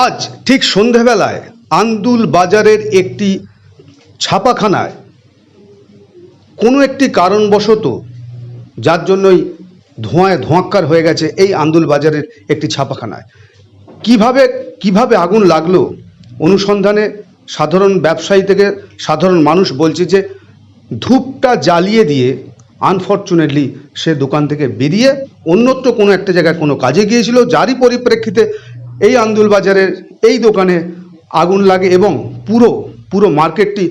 আজ ঠিক সন্ধেবেলায় আন্দুল বাজারের একটি ছাপাখানায় কোনো একটি কারণবশত, যার জন্যই ধোঁয়ায় ধোঁয়াক্কার হয়ে গেছে এই আন্দুল বাজারের একটি ছাপাখানায়। কিভাবে আগুন লাগলো অনুসন্ধানে সাধারণ ব্যবসায়ী থেকে সাধারণ মানুষ বলছে যে ধূপটা জ্বালিয়ে দিয়ে আনফর্চুনেটলি সে দোকান থেকে বেরিয়ে অন্যত্র কোনো একটা জায়গায় কোনো কাজে গিয়েছিল, যারই পরিপ্রেক্ষিতে এই আন্দুল বাজারের এই দোকানে আগুন লাগে এবং পুরো মার্কেটটি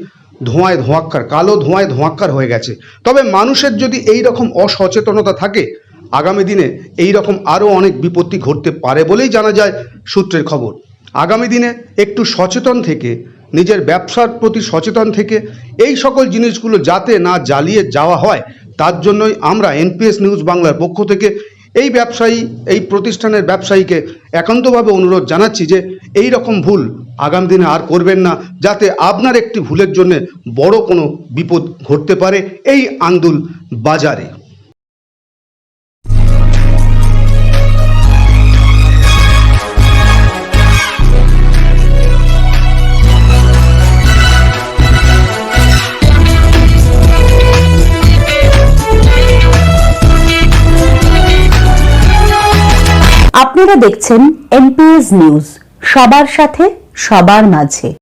ধোঁয়ায় ধোঁয়াক্কার, কালো ধোঁয়ায় ধোঁয়াক্কার হয়ে গেছে। তবে মানুষের যদি এই রকম অসচেতনতা থাকে, আগামী দিনে এই রকম আরও অনেক বিপত্তি ঘটতে পারে বলেই জানা যায় সূত্রের খবর। আগামী দিনে একটু সচেতন থেকে, নিজের ব্যবসার প্রতি সচেতন থেকে এই সকল জিনিসগুলো যাতে না জ্বালিয়ে যাওয়া হয়, তার জন্যই আমরা এনপিএস নিউজ বাংলার পক্ষ থেকে এই প্রতিষ্ঠানের ব্যবসায়ীকে একান্তভাবে অনুরোধ জানাচ্ছি যে এই রকম ভুল আগামী দিনে আর করবেন না, যাতে আপনার একটি ভুলের জন্য বড় কোনো বিপদ ঘটতে পারে এই আন্দুল বাজারে। আপনারা দেখছেন এনপিএস নিউজ, সবার সাথে সবার মাঝে।